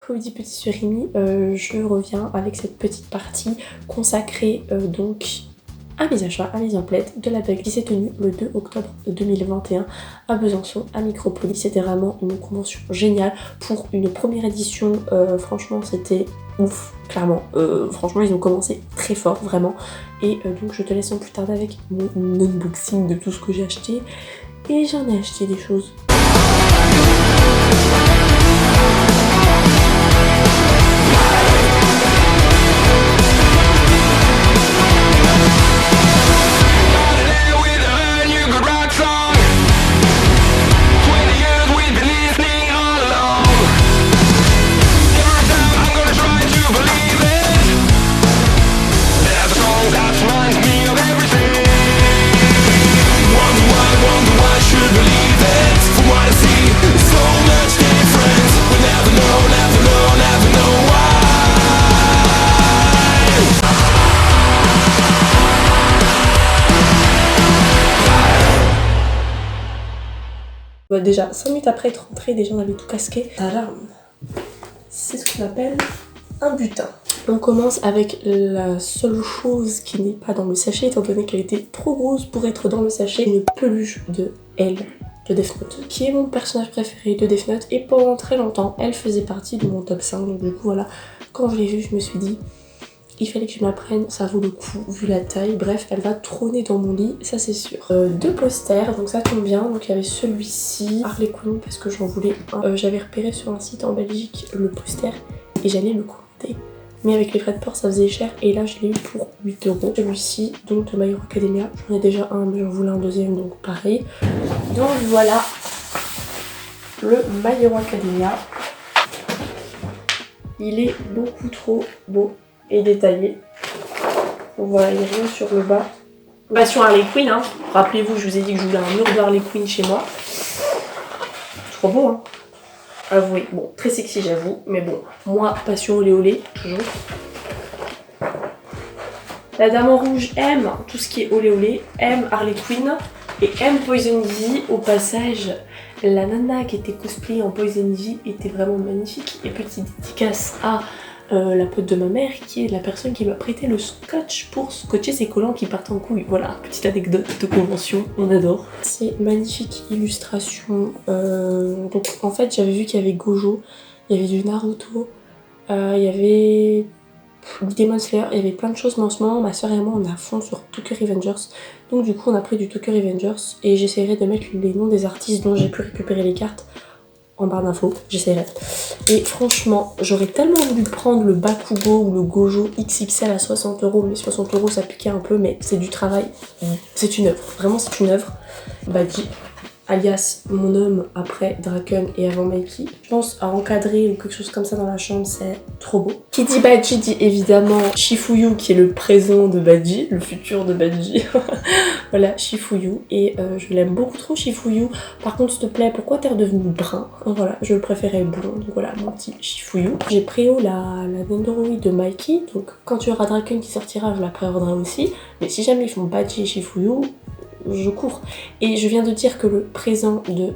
Claudie Petit sur Rémi, je reviens avec cette petite partie consacrée donc à mes achats, à mes emplettes de la bague qui s'est tenue le 2 octobre 2021 à Besançon, à Micropolis. C'était vraiment une convention géniale pour une première édition, franchement c'était ouf, clairement. Franchement ils ont commencé très fort, vraiment. Et donc je te laisse sans plus tarder avec mon unboxing de tout ce que j'ai acheté. Et j'en ai acheté des choses. Bah déjà 5 minutes après être rentrée, déjà on avait tout casqué. Alarme. C'est ce qu'on appelle un butin. On commence avec la seule chose qui n'est pas dans le sachet, étant donné qu'elle était trop grosse pour être dans le sachet, une peluche de Elle de Death Note, qui est mon personnage préféré de Death Note, et pendant très longtemps elle faisait partie de mon top 5. Donc du coup voilà, quand je l'ai vue je me suis dit il fallait que je me la prenne, ça vaut le coup vu la taille. Bref, elle va trôner dans mon lit, ça c'est sûr. Deux posters, donc ça tombe bien. Donc il y avait celui-ci, Harley Quinn, parce que j'en voulais un. J'avais repéré sur un site en Belgique le poster et j'allais le commander. Mais avec les frais de port ça faisait cher et là je l'ai eu pour 8 €. Celui-ci, donc de My Hero Academia, j'en ai déjà un mais j'en voulais un deuxième donc pareil. Donc voilà le My Hero Academia. Il est beaucoup trop beau et détaillé. Donc voilà, il n'y a rien sur le bas. Passion Harley Quinn, hein. Rappelez-vous, je vous ai dit que je voulais un mur de Harley Quinn chez moi. Trop beau, hein. Avouez. Bon, très sexy, j'avoue. Mais bon, moi, passion olé olé, toujours. La dame en rouge aime tout ce qui est olé olé, aime Harley Quinn et aime Poison Ivy. Au passage, la nana qui était cosplay en Poison Ivy était vraiment magnifique. Et petite dédicace à la pote de ma mère qui est la personne qui m'a prêté le scotch pour scotcher ses collants qui partent en couille. Voilà, petite anecdote de convention, on adore. C'est magnifique illustration. Donc en fait j'avais vu qu'il y avait Gojo, il y avait du Naruto, il y avait du Demon Slayer, il y avait plein de choses, mais en ce moment ma soeur et moi on est à fond sur Tokyo Revengers. Donc du coup on a pris du Tokyo Revengers et j'essaierai de mettre les noms des artistes dont j'ai pu récupérer les cartes en barre d'infos, j'essaierai. Et franchement, j'aurais tellement voulu prendre le Bakugo ou le Gojo XXL à 60 €, mais 60 € ça piquait un peu, mais c'est du travail, c'est une œuvre, vraiment c'est une œuvre. Badji, alias mon homme après Draken et avant Mikey. Je pense à encadrer ou quelque chose comme ça dans la chambre, c'est trop beau. Qui dit Badji dit évidemment Shifuyu qui est le présent de Badji, le futur de Badji. Voilà, Shifuyu. Et je l'aime beaucoup trop Shifuyu. Par contre s'il te plaît, pourquoi t'es redevenu brun? Voilà, je le préférais blond, donc voilà mon petit Shifuyu. J'ai préo la Nendoroid de Mikey, donc quand tu auras Draken qui sortira, je la préordrai aussi. Mais si jamais ils font Badji et Shifuyu, je cours. Et je viens de dire que le présent de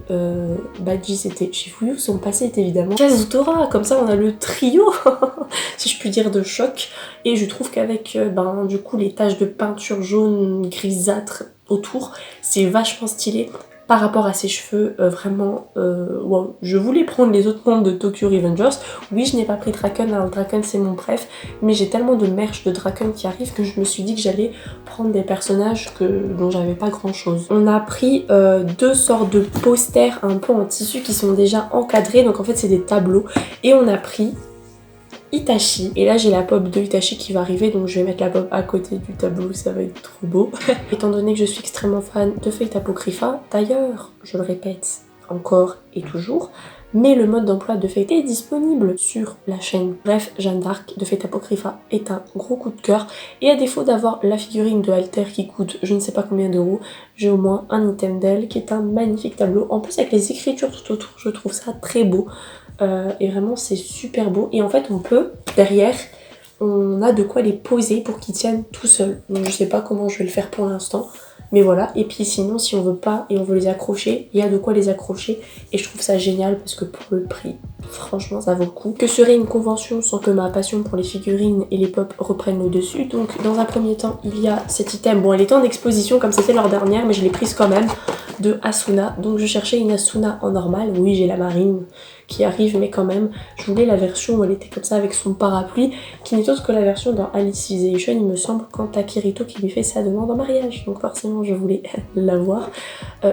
Badji c'était Shifuyu, son passé est évidemment Kazutora. Comme ça on a le trio si je puis dire de choc. Et je trouve qu'avec du coup les taches de peinture jaune grisâtre autour, c'est vachement stylé par rapport à ses cheveux. Vraiment wow. Je voulais prendre les autres membres de Tokyo Revengers. Oui, je n'ai pas pris Draken, alors Draken c'est mon préf, mais j'ai tellement de merch de Draken qui arrive que je me suis dit que j'allais prendre des personnages dont j'avais pas grand chose. On a pris deux sortes de posters un peu en tissu qui sont déjà encadrés, donc en fait c'est des tableaux, et on a pris Itachi, et là j'ai la pop de Itachi qui va arriver, donc je vais mettre la pop à côté du tableau, ça va être trop beau. Étant donné que je suis extrêmement fan de Fate Apocrypha, d'ailleurs, je le répète encore et toujours, mais le mode d'emploi de Fate est disponible sur la chaîne. Bref, Jeanne d'Arc de Fate Apocrypha est un gros coup de cœur, et à défaut d'avoir la figurine de Alter qui coûte je ne sais pas combien d'euros, j'ai au moins un item d'elle qui est un magnifique tableau. En plus avec les écritures tout autour, je trouve ça très beau. Et vraiment c'est super beau, et en fait on peut derrière, on a de quoi les poser pour qu'ils tiennent tout seuls. Donc je sais pas comment je vais le faire pour l'instant, Mais voilà, et puis sinon si on veut pas et on veut les accrocher, il y a de quoi les accrocher et je trouve ça génial parce que pour le prix, franchement ça vaut le coup. Que serait une convention sans que ma passion pour les figurines et les pop reprenne le dessus? Donc dans un premier temps il y a cet item, bon elle était en exposition comme c'était leur dernière mais je l'ai prise quand même, de Asuna. Donc je cherchais une Asuna en normal, oui j'ai la marine qui arrive mais quand même je voulais la version où elle était comme ça avec son parapluie qui n'est autre que la version dans Alicization il me semble, quand t'as Kirito qui lui fait sa demande en mariage, donc forcément je voulais l'avoir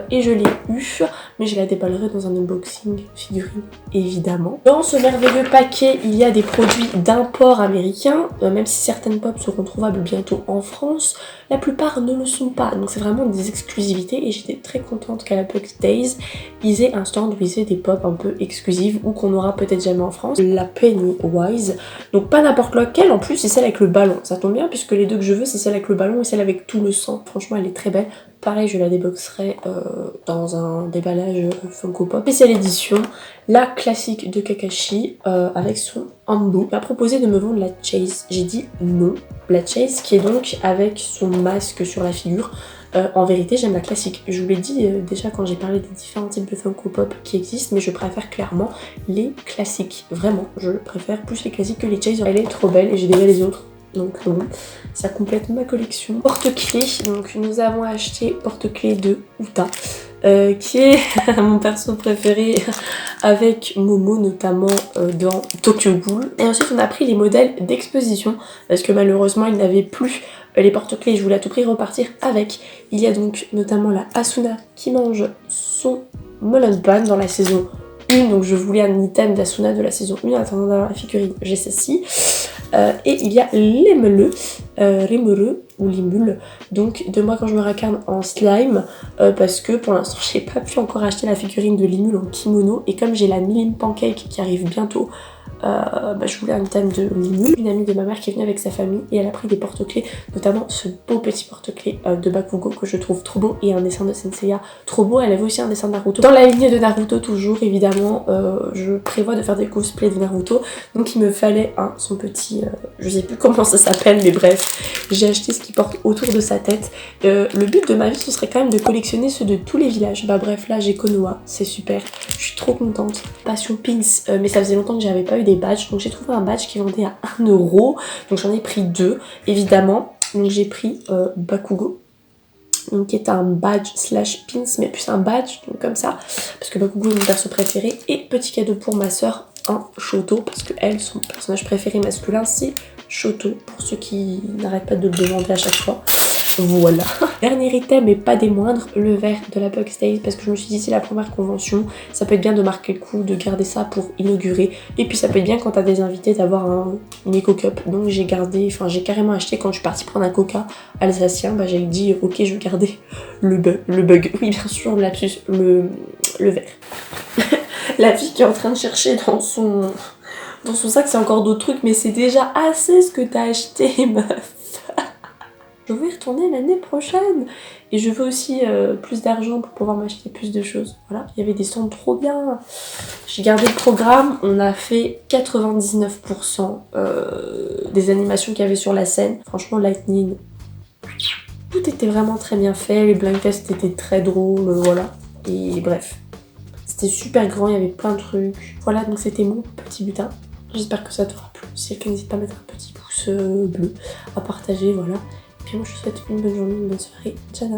et je l'ai eu mais je la déballerai dans un unboxing figurine évidemment. Dans ce merveilleux paquet il y a des produits d'import américain, même si certaines pop seront trouvables bientôt en France, la plupart ne le sont pas, donc c'est vraiment des exclusivités et j'étais très contente qu'à la Puck Days ils aient un stand où ils aient des pop un peu exclusives ou qu'on aura peut-être jamais en France. La Pennywise, donc pas n'importe laquelle, en plus c'est celle avec le ballon, ça tombe bien puisque les deux que je veux c'est celle avec le ballon et celle avec tout le sang, franchement elle est très belle. Pareil je la déboxerai dans un déballage Funko Pop. Spéciale édition, la classique de Kakashi avec son Ambo. Il m'a proposé de me vendre la Chase, j'ai dit non. La Chase qui est donc avec son masque sur la figure. En vérité j'aime la classique, je vous l'ai dit déjà quand j'ai parlé des différents types de Funko Pop qui existent, mais je préfère clairement les classiques, vraiment, je préfère plus les classiques que les Chase, elle est trop belle et j'ai déjà les autres. Donc bon, ça complète ma collection. Porte-clés, donc nous avons acheté porte-clés de Uta, qui est mon perso préféré avec Momo notamment dans Tokyo Ghoul. Et ensuite on a pris les modèles d'exposition parce que malheureusement il n'avait plus les porte-clés, je voulais à tout prix repartir avec. Il y a donc notamment la Asuna qui mange son melon pan dans la saison 1, donc je voulais un item d'Asuna de la saison 1 en attendant d'avoir la figurine, j'ai celle-ci. Et il y a Rimuru ou Limule, donc de moi quand je me racarne en slime, parce que pour l'instant j'ai pas pu encore acheter la figurine de Limule en kimono, et comme j'ai la Milline Pancake qui arrive bientôt, je voulais un item de Limule. Une amie de ma mère qui est venue avec sa famille et elle a pris des porte-clés, notamment ce beau petit porte-clés de Bakugo que je trouve trop beau et un dessin de Senseiya trop beau. Elle avait aussi un dessin de Naruto. Dans la ligne de Naruto toujours évidemment, je prévois de faire des cosplays de Naruto, donc il me fallait son petit, je sais plus comment ça s'appelle mais bref, j'ai acheté ce qui porte autour de sa tête. Le but de ma vie ce serait quand même de collectionner ceux de tous les villages. Bah bref là j'ai Konoha, c'est super, je suis trop contente. Passion Pins, mais ça faisait longtemps que j'avais pas eu des badges, donc j'ai trouvé un badge qui vendait à 1 euro, donc j'en ai pris 2 évidemment. Donc j'ai pris Bakugo, donc qui est un badge slash pins, mais plus un badge, donc comme ça, parce que Bakugo est mon perso préféré. Et petit cadeau pour ma soeur, un Shoto, parce que elle, son personnage préféré masculin c'est Shoto, pour ceux qui n'arrêtent pas de le demander à chaque fois. Voilà. Dernier item mais pas des moindres, le verre de la Puck Days, parce que je me suis dit c'est la première convention, ça peut être bien de marquer le coup, de garder ça pour inaugurer, et puis ça peut être bien quand t'as des invités d'avoir une Eco Cup. Donc j'ai gardé, enfin j'ai carrément acheté quand je suis partie prendre un coca alsacien, bah j'ai dit ok je vais garder le bug, oui bien sûr le lapsus, le verre. La fille qui est en train de chercher dans son sac c'est encore d'autres trucs, mais c'est déjà assez ce que t'as acheté meuf. Je veux y retourner l'année prochaine et je veux aussi plus d'argent pour pouvoir m'acheter plus de choses. Voilà, il y avait des stands trop bien. J'ai gardé le programme, on a fait 99% des animations qu'il y avait sur la scène. Franchement, Lightning, tout était vraiment très bien fait, les blind tests étaient très drôles, voilà. Et bref, c'était super grand, il y avait plein de trucs. Voilà, donc c'était mon petit butin. J'espère que ça t'aura plu. Si c'est le cas, n'hésite pas à mettre un petit pouce bleu, à partager, voilà. Et moi je vous souhaite une bonne journée, une bonne soirée. Tchana.